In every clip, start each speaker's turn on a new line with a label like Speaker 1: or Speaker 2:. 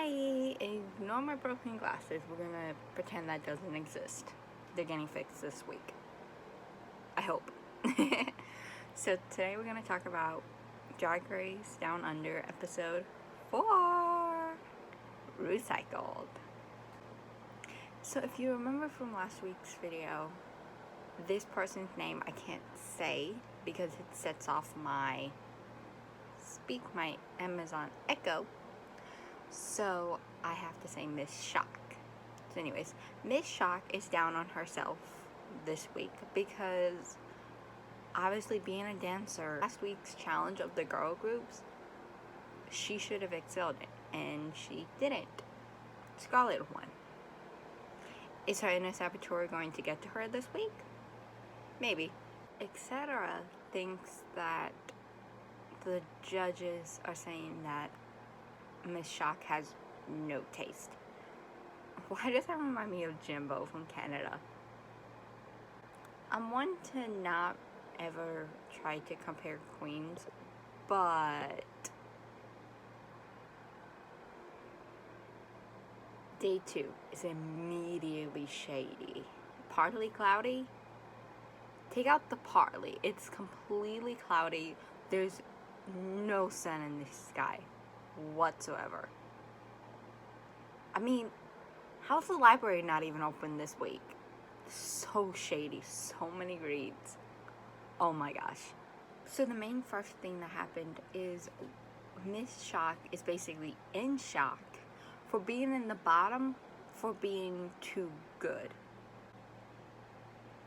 Speaker 1: Hi! Ignore my broken glasses. We're gonna pretend that doesn't exist. They're getting fixed this week. I hope. So today we're gonna talk about Drag Race Down Under episode 4, Rucycled. So if you remember from last week's video, this person's name I can't say because it sets off my Amazon Echo. So I have to say Miss Shock. So anyways, Miss Shock is down on herself this week because obviously being a dancer, last week's challenge of the girl groups, she should have excelled it, and she didn't. Scarlett won. Is her inner saboteur going to get to her this week? Maybe. Etc. thinks that the judges are saying that Miss Shock has no taste. Why does that remind me of Jimbo from Canada? I'm one to not ever try to compare queens, but day 2 is immediately shady. Partly cloudy? Take out the partly. It's completely cloudy. There's no sun in the sky whatsoever. I mean, how's the library not even open this week? So shady, so many reads. Oh my gosh. So the main first thing that happened is Miss Shock is basically in shock for being in the bottom, for being too good.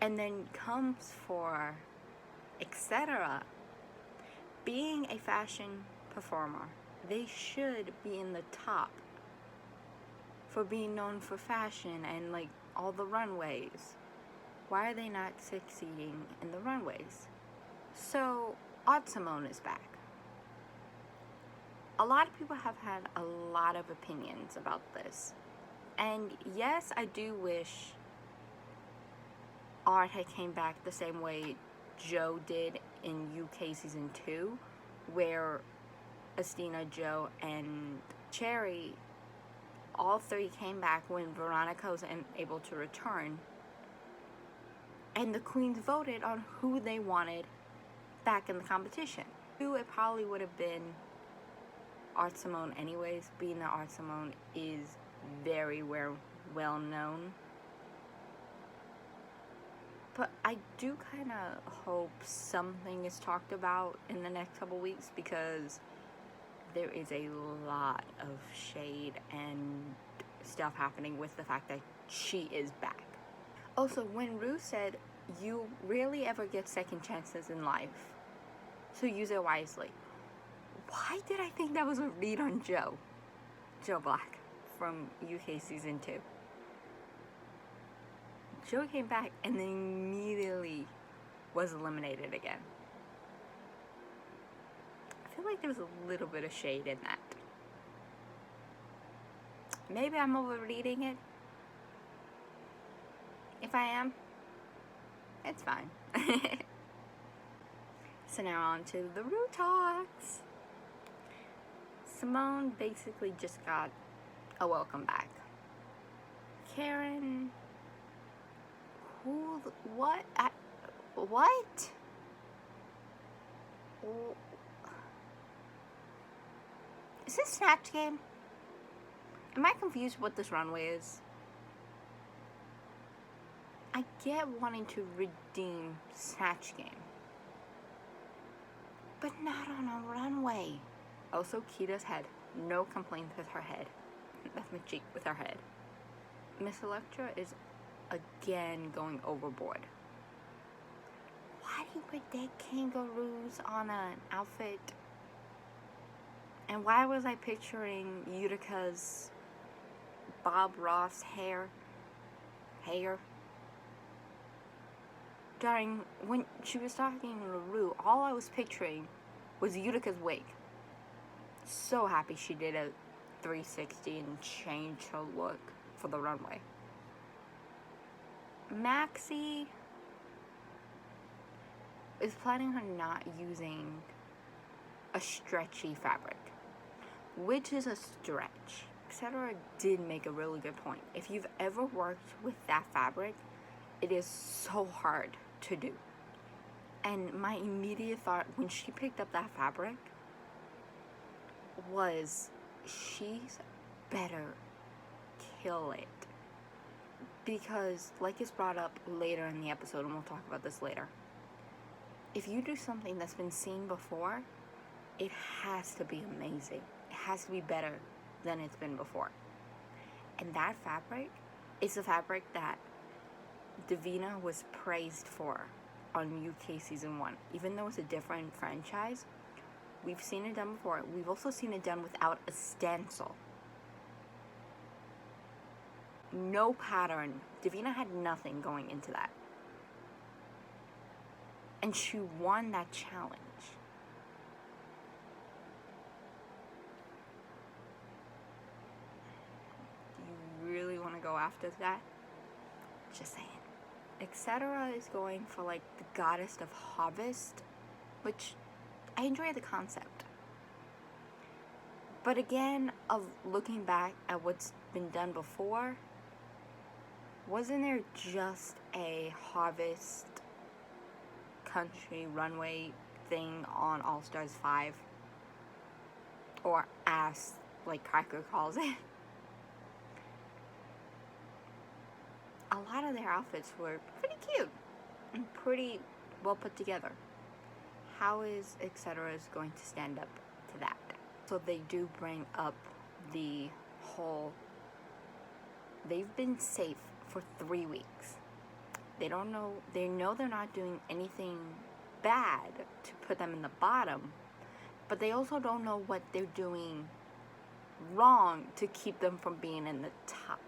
Speaker 1: And then comes for etc. Being a fashion performer, they should be in the top for being known for fashion and like all the runways. Why are they not succeeding in the runways? So Simone is back. A lot of people have had a lot of opinions about this, and yes, I do wish Art had came back the same way Joe did in UK season 2, where Estina, Joe, and Cherry, all three came back when Veronica was able to return, and the queens voted on who they wanted back in the competition. It probably would have been Art Simone anyways, being that Art Simone is very well known. But I do kind of hope something is talked about in the next couple weeks, because there is a lot of shade and stuff happening with the fact that she is back. Also, when Rue said, you rarely ever get second chances in life, so use it wisely. Why did I think that was a read on Joe Black from UK season 2? Joe came back and then immediately was eliminated again. I feel like there was a little bit of shade in that. Maybe I'm overreading it. If I am, it's fine. So now on to the Rue Talks. Simone basically just got a welcome back. Karen, what? Is this Snatch Game? Am I confused what this runway is? I get wanting to redeem Snatch Game, but not on a runway. Also, Kita's head. No complaints with her head. That's my cheek with her head. Miss Electra is again going overboard. Why do you predict kangaroos on an outfit? And why was I picturing Utica's Bob Ross hair? During when she was talking to Rue, all I was picturing was Utica's wig. So happy she did a 360 and changed her look for the runway. Maxie is planning on not using a stretchy fabric, which is a stretch. etc. did make a really good point. If you've ever worked with that fabric, it is so hard to do. And my immediate thought when she picked up that fabric was, she's better kill it. Because, like it's brought up later in the episode, and we'll talk about this later, if you do something that's been seen before, it has to be amazing. It has to be better than it's been before. And that fabric is a fabric that Davina was praised for on UK season 1. Even though it's a different franchise, we've seen it done before. We've also seen it done without a stencil. No pattern. Davina had nothing going into that. And she won that challenge. Do you really want to go after that? Just saying. Etc. is going for like the goddess of harvest, which I enjoy the concept. But again, of looking back at what's been done before, wasn't there just a harvest country runway thing on All Stars 5? Or as, like Cracker calls it. A lot of their outfits were pretty cute and pretty well put together. How is etc. is going to stand up to that? So they do bring up the whole, they've been safe for 3 weeks. They know they're not doing anything bad to put them in the bottom, but they also don't know what they're doing wrong to keep them from being in the top.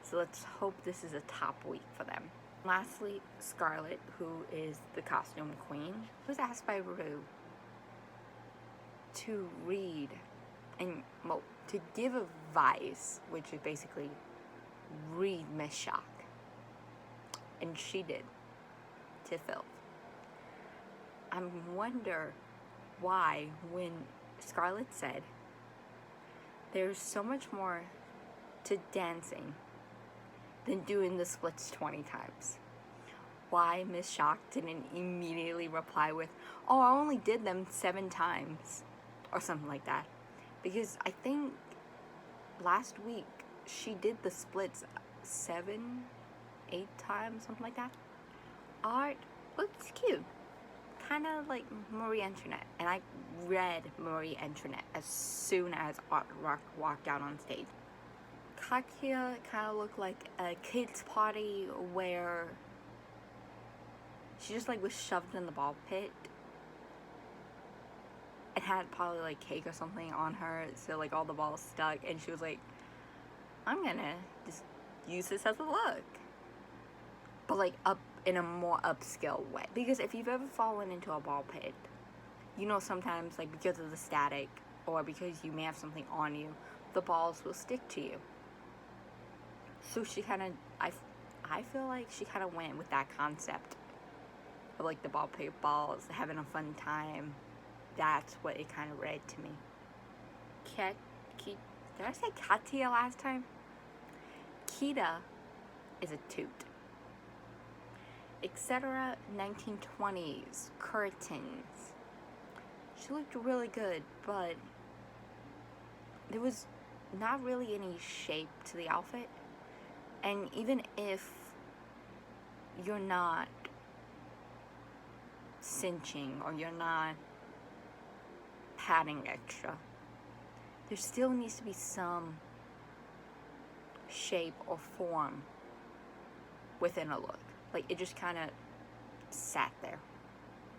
Speaker 1: So let's hope this is a top week for them. Lastly, Scarlett, who is the costume queen, was asked by Rue to read and, well, to give advice, which is basically read Miss Shock. And she did, to Phil. I wonder why, when Scarlett said, there's so much more to dancing than doing the splits 20 times. Why Miss Shock didn't immediately reply with, oh, I only did them 7 times, or something like that. Because I think last week she did the splits 7, 8 times, something like that. Art looks cute. Kind of like Marie Antoinette. And I read Marie Antoinette as soon as Art Rock walked out on stage. Katya kind of looked like a kid's party where she just like was shoved in the ball pit and had probably like cake or something on her, so like all the balls stuck, and she was like, I'm gonna just use this as a look, but like up in a more upscale way. Because if you've ever fallen into a ball pit, you know sometimes like because of the static or because you may have something on you, the balls will stick to you. So she kind of, I feel like she kind of went with that concept of like the ball pit balls, having a fun time. That's what it kind of read to me. Did I say Katya last time? Kita is a toot. Etc. 1920s curtains. She looked really good, but there was not really any shape to the outfit. And even if you're not cinching or you're not padding extra, there still needs to be some shape or form within a look. Like, it just kind of sat there.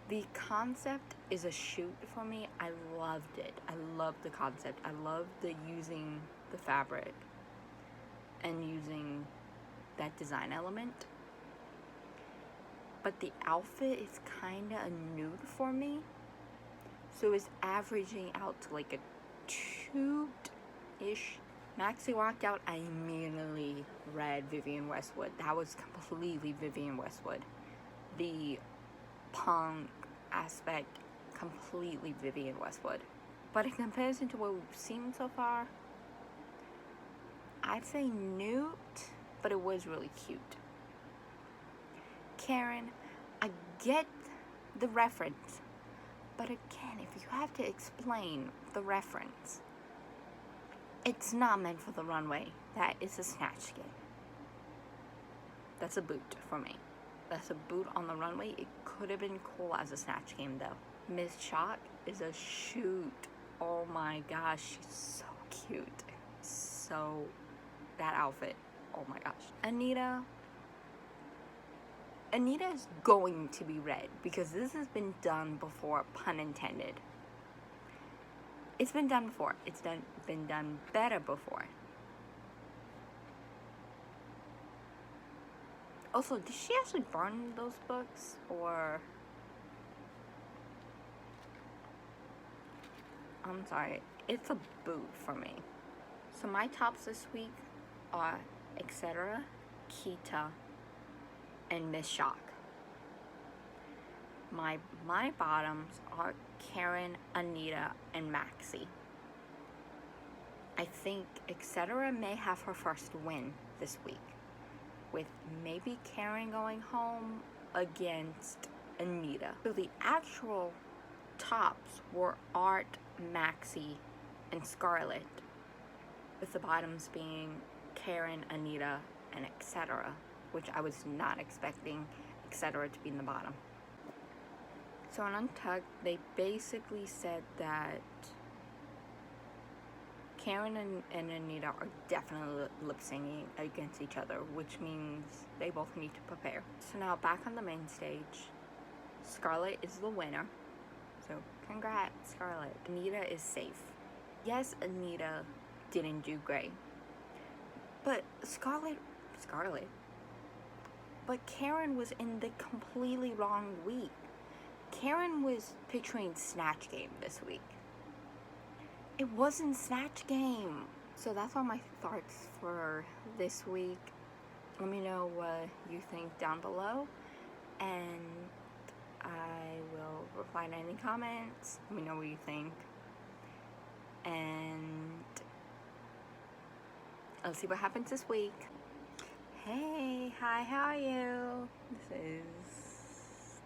Speaker 1: The concept is a shoot for me. I loved it. I loved the concept. I loved the using the fabric and using that design element. But the outfit is kind of a nude for me. So it's averaging out to like a toot-ish. Maxie walked out, I immediately read Vivienne Westwood. That was completely Vivienne Westwood. The punk aspect, completely Vivienne Westwood. But in comparison to what we've seen so far, I'd say Newt, but it was really cute. Karen, I get the reference, but again, if you have to explain the reference, it's not meant for the runway. That is a snatch game. That's a boot for me. That's a boot on the runway. It could have been cool as a snatch game though. Miss Shock is a shoot. Oh my gosh, she's so cute. So, that outfit, oh my gosh. Anita is going to be red because this has been done before, pun intended. It's been done before. It's been done better before. Also, did she actually burn those books, or... I'm sorry, it's a boot for me. So my tops this week are Etc., Kita, and Miss Shock. My bottoms are Karen, Anita, and Maxie. I think Etc. may have her first win this week, with maybe Karen going home against Anita. So the actual tops were Art, Maxie, and Scarlett, with the bottoms being Karen, Anita, and Etc., which I was not expecting Etc. to be in the bottom. So on Untucked, they basically said that Karen and Anita are definitely lip-syncing against each other, which means they both need to prepare. So now back on the main stage, Scarlett is the winner. So congrats, Scarlett. Anita is safe. Yes, Anita didn't do great, but Scarlett, but Karen was in the completely wrong week. Karen was picturing Snatch Game this week. It wasn't Snatch Game. So that's all my thoughts for this week. Let me know what you think down below, and I will reply to any comments. Let me know what you think, and let's see what happens this week. Hey, hi, how are you?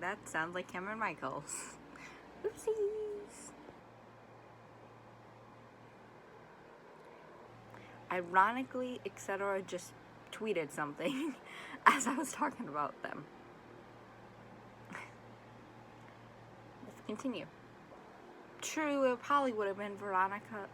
Speaker 1: That sounds like Cameron Michaels. Oopsies. Ironically, Etc. just tweeted something as I was talking about them. Let's continue. True, it probably would have been Veronica.